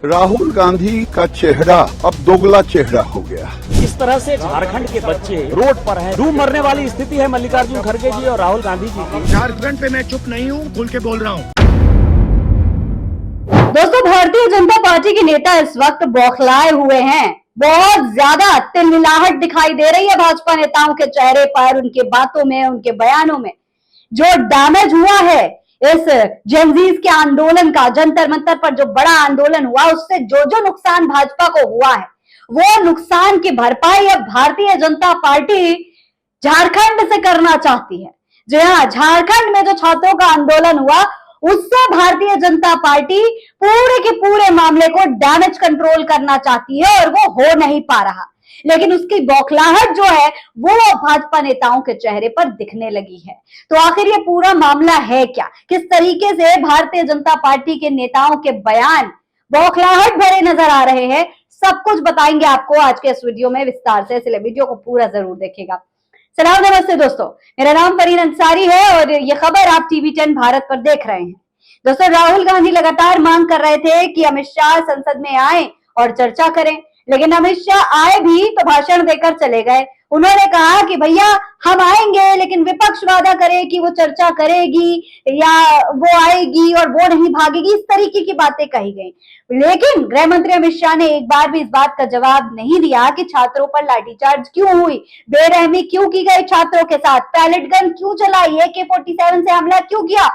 राहुल गांधी का चेहरा अब दोगला चेहरा हो गया। इस तरह से झारखंड के बच्चे रोड पर हैं। डूब मरने वाली स्थिति है मल्लिकार्जुन खड़गे जी और राहुल गांधी जी की। झारखंड पे मैं चुप नहीं हूँ, खुल के बोल रहा हूँ। दोस्तों, भारतीय जनता पार्टी के नेता इस वक्त बौखलाए हुए हैं। बहुत ज्यादा तिलमिलाहट दिखाई दे रही है भाजपा नेताओं के चेहरे पर, उनके बातों में, उनके बयानों में। जो डैमेज हुआ है इस जेनजीज के आंदोलन का, जंतर मंतर पर जो बड़ा आंदोलन हुआ, उससे जो जो नुकसान भाजपा को हुआ है, वो नुकसान की भरपाई अब भारतीय जनता पार्टी झारखंड से करना चाहती है। जी हाँ, झारखंड में जो छात्रों का आंदोलन हुआ, उससे भारतीय जनता पार्टी पूरे के पूरे मामले को डैमेज कंट्रोल करना चाहती है और वो हो नहीं पा रहा। लेकिन उसकी बौखलाहट जो है वो भाजपा नेताओं के चेहरे पर दिखने लगी है। तो आखिर ये पूरा मामला है क्या? किस तरीके से भारतीय जनता पार्टी के नेताओं के बयान बौखलाहट भरे नजर आ रहे हैं, सब कुछ बताएंगे आपको आज के इस वीडियो में विस्तार से, इसलिए वीडियो को पूरा जरूर देखिएगा। सलाम, नमस्ते दोस्तों, मेरा नाम फरीन अंसारी है और ये खबर आप टीवी 10 भारत पर देख रहे हैं। दोस्तों, राहुल गांधी लगातार मांग कर रहे थे कि अमित शाह संसद में आए और चर्चा करें, लेकिन अमित शाह आए भी तो भाषण देकर चले गए। उन्होंने कहा कि भैया हम आएंगे, लेकिन विपक्ष वादा करे कि वो चर्चा करेगी या वो आएगी और वो नहीं भागेगी, इस तरीके की बातें कही गई। लेकिन गृह मंत्री अमित शाह ने एक बार भी इस बात का जवाब नहीं दिया कि छात्रों पर लाठीचार्ज क्यों हुई, बेरहमी क्यों की गई छात्रों के साथ, पैलेट गन क्यों चलाई, AK-47 से हमला क्यों किया,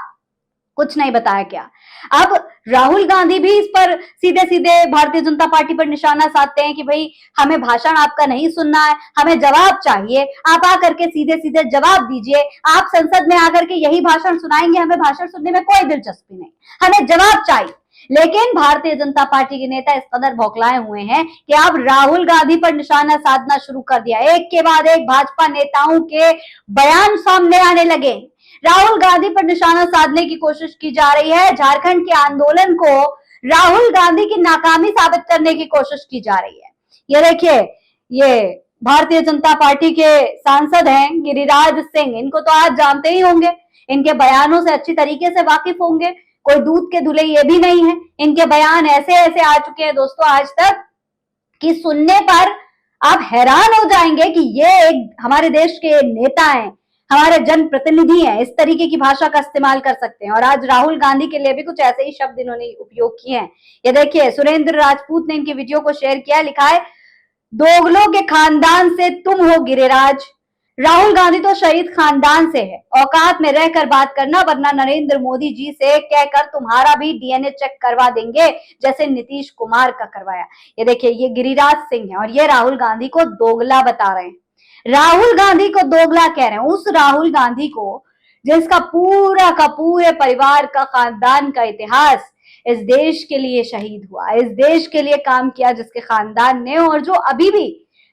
कुछ नहीं बताया क्या। अब राहुल गांधी भी इस पर सीधे सीधे भारतीय जनता पार्टी पर निशाना साधते हैं कि भाई हमें भाषण आपका नहीं सुनना है, हमें जवाब चाहिए, आप आकर के सीधे सीधे जवाब दीजिए। आप संसद में आकर के यही भाषण सुनाएंगे, हमें भाषण सुनने में कोई दिलचस्पी नहीं, हमें जवाब चाहिए। लेकिन भारतीय जनता पार्टी के नेता इस कदर बौखलाए हुए हैं कि अब राहुल गांधी पर निशाना साधना शुरू कर दिया। एक के बाद एक भाजपा नेताओं के बयान सामने आने लगे। राहुल गांधी पर निशाना साधने की कोशिश की जा रही है। झारखंड के आंदोलन को राहुल गांधी की नाकामी साबित करने की कोशिश की जा रही है। ये देखिए, ये भारतीय जनता पार्टी के सांसद हैं गिरिराज सिंह, इनको तो आज जानते ही होंगे, इनके बयानों से अच्छी तरीके से वाकिफ होंगे, कोई दूध के धुले ये भी नहीं है। इनके बयान ऐसे ऐसे आ चुके हैं दोस्तों आज तक कि सुनने पर आप हैरान हो जाएंगे कि ये एक हमारे देश के नेता हैं, हमारे जनप्रतिनिधि हैं, इस तरीके की भाषा का इस्तेमाल कर सकते हैं। और आज राहुल गांधी के लिए भी कुछ ऐसे ही शब्द इन्होंने उपयोग किए हैं। ये देखिए, सुरेंद्र राजपूत ने इनकी वीडियो को शेयर किया, लिखा है, दोगलों के खानदान से तुम हो गिरिराज। राहुल गांधी तो शहीद खानदान से है, औकात में रहकर बात करना, वरना नरेंद्र मोदी जी से कहकर तुम्हारा भी DNA चेक करवा देंगे, जैसे नीतीश कुमार का करवाया। ये देखिए, ये गिरिराज सिंह है और ये राहुल गांधी को दोगला बता रहे हैं। राहुल गांधी को दोगला कह रहे हैं, उस राहुल गांधी को जिसका पूरा का पूरे परिवार का, खानदान का इतिहास इस देश के लिए शहीद हुआ, इस देश के लिए काम किया, जिसके खानदान ने, और जो अभी भी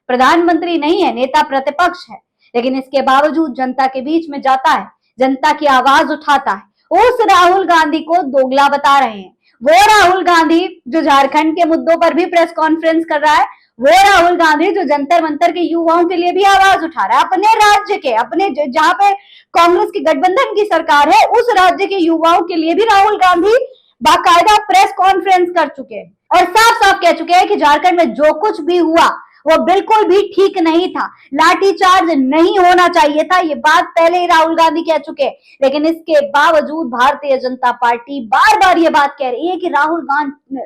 प्रधानमंत्री नहीं है, नेता प्रतिपक्ष है, लेकिन इसके बावजूद जनता के बीच में जाता है, जनता की आवाज उठाता है। उस राहुल गांधी को दोगला बता रहे हैं। वो राहुल गांधी जो झारखंड के मुद्दों पर भी प्रेस कॉन्फ्रेंस कर रहा है, वो राहुल गांधी जो जंतर मंतर के युवाओं के लिए भी आवाज उठा रहा है, अपने राज्य के, अपने जहां पे कांग्रेस की गठबंधन की सरकार है, उस राज्य के युवाओं के लिए भी राहुल गांधी बाकायदा प्रेस कॉन्फ्रेंस कर चुके हैं और साफ साफ कह चुके हैं कि झारखंड में जो कुछ भी हुआ वो बिल्कुल भी ठीक नहीं था, लाठीचार्ज नहीं होना चाहिए था। ये बात पहले ही राहुल गांधी कह चुके हैं, लेकिन इसके बावजूद भारतीय जनता पार्टी बार बार ये बात कह रही है कि राहुल गांधी,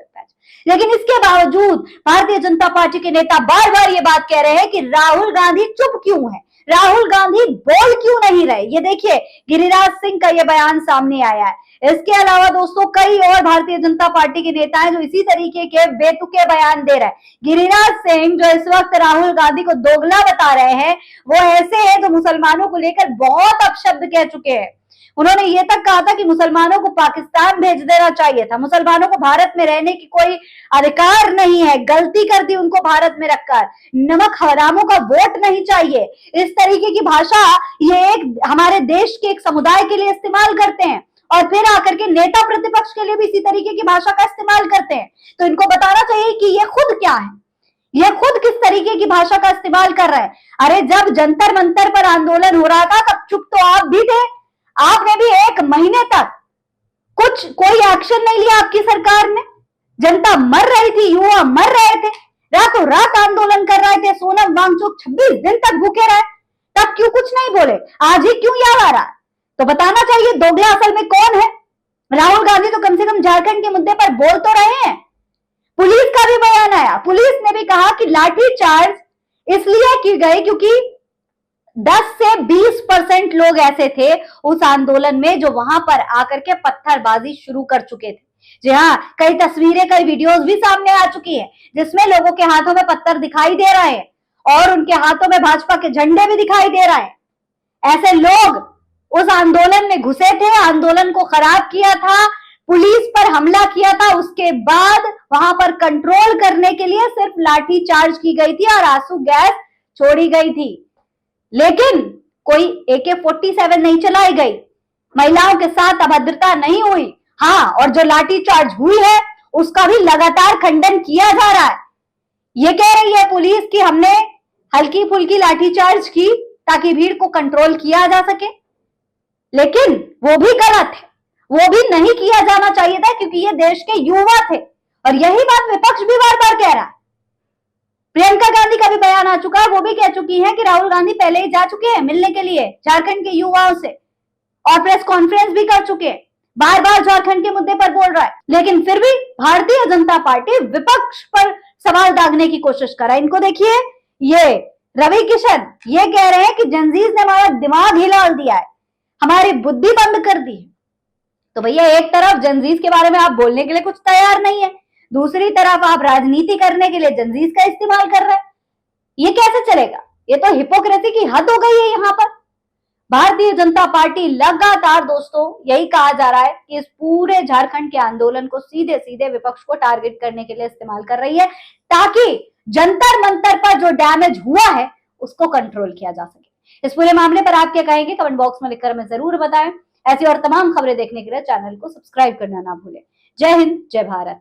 लेकिन इसके बावजूद भारतीय जनता पार्टी के नेता बार बार ये बात कह रहे हैं कि राहुल गांधी चुप क्यों है, राहुल गांधी बोल क्यों नहीं रहे। ये देखिए, गिरिराज सिंह का ये बयान सामने आया है। इसके अलावा दोस्तों कई और भारतीय जनता पार्टी के नेता हैं जो इसी तरीके के बेतुके बयान दे रहे हैं। गिरिराज सिंह जो इस वक्त राहुल गांधी को दोगला बता रहे हैं, वो ऐसे हैं जो मुसलमानों को लेकर बहुत अपशब्द कह चुके हैं। उन्होंने ये तक कहा था कि मुसलमानों को पाकिस्तान भेज देना चाहिए था, मुसलमानों को भारत में रहने की कोई अधिकार नहीं है, गलती कर दी उनको भारत में रखकर, नमक हरामों का वोट नहीं चाहिए। इस तरीके की भाषा ये एक हमारे देश के एक समुदाय के लिए इस्तेमाल करते हैं और फिर आकर के नेता प्रतिपक्ष के लिए भी इसी तरीके की भाषा का इस्तेमाल करते हैं। तो इनको बताना चाहिए कि ये खुद क्या है, ये खुद किस तरीके की भाषा का इस्तेमाल कर रहा है। अरे जब जंतर मंतर पर आंदोलन हो रहा था तब चुप तो आप भी थे, आपने भी 1 महीने तक कोई एक्शन नहीं लिया आपकी सरकार ने, जनता मर रही थी, युवा मर रहे थे, रातों रात आंदोलन कर रहे थे, सोनम वांगचुक 26 दिन तक भूखे रहे, तब क्यों कुछ नहीं बोले? आज ही क्यों याद आ रहा? तो बताना चाहिए दोगला असल में कौन है। राहुल गांधी तो कम से कम झारखंड के मुद्दे पर बोल तो रहे हैं। पुलिस का भी बयान आया, पुलिस ने भी कहा कि लाठीचार्ज इसलिए की गई क्योंकि 10 से 20% लोग ऐसे थे उस आंदोलन में जो वहां पर आकर के पत्थरबाजी शुरू कर चुके थे। जी हाँ, कई तस्वीरें, कई वीडियोस भी सामने आ चुकी है जिसमें लोगों के हाथों में पत्थर दिखाई दे रहे हैं और उनके हाथों में भाजपा के झंडे भी दिखाई दे रहे हैं। ऐसे लोग उस आंदोलन में घुसे थे, आंदोलन को खराब किया था, पुलिस पर हमला किया था, उसके बाद वहां पर कंट्रोल करने के लिए सिर्फ लाठी चार्ज की गई थी और आंसू गैस छोड़ी गई थी, लेकिन कोई AK-47 नहीं चलाई गई, महिलाओं के साथ अभद्रता नहीं हुई। हाँ, और जो लाठी चार्ज हुई है उसका भी लगातार खंडन किया जा रहा है। ये कह रही है पुलिस कि हमने हल्की फुल्की लाठीचार्ज की ताकि भीड़ को कंट्रोल किया जा सके, लेकिन वो भी गलत है, वो भी नहीं किया जाना चाहिए था क्योंकि ये देश के युवा थे और यही बात विपक्ष भी बार बार कह रहा है। प्रियंका गांधी का भी बयान आ चुका है, वो भी कह चुकी हैं कि राहुल गांधी पहले ही जा चुके हैं मिलने के लिए झारखंड के युवाओं से और प्रेस कॉन्फ्रेंस भी कर चुके हैं, बार बार झारखंड के मुद्दे पर बोल रहा है, लेकिन फिर भी भारतीय जनता पार्टी विपक्ष पर सवाल दागने की कोशिश कर रहा है। इनको देखिए, ये रवि किशन ये कह रहे हैं कि जंजीज ने हमारा दिमाग हिला दिया है, हमारी बुद्धि बंद कर दी है। तो भैया, एक तरफ जंजीज के बारे में आप बोलने के लिए कुछ तैयार नहीं है, दूसरी तरफ आप राजनीति करने के लिए जंजीज का इस्तेमाल कर रहे हैं, ये कैसे चलेगा? ये तो हिपोक्रेसी की हद हो गई है यहाँ पर। भारतीय जनता पार्टी लगातार दोस्तों यही कहा जा रहा है कि इस पूरे झारखंड के आंदोलन को सीधे सीधे विपक्ष को टारगेट करने के लिए इस्तेमाल कर रही है ताकि जंतर मंतर पर जो डैमेज हुआ है उसको कंट्रोल किया जा सके। इस पूरे मामले पर आप क्या कहेंगे? कमेंट बॉक्स में लिखकर हमें जरूर बताएं। ऐसी और तमाम खबरें देखने के लिए चैनल को सब्सक्राइब करना ना भूलें। जय हिंद, जय भारत।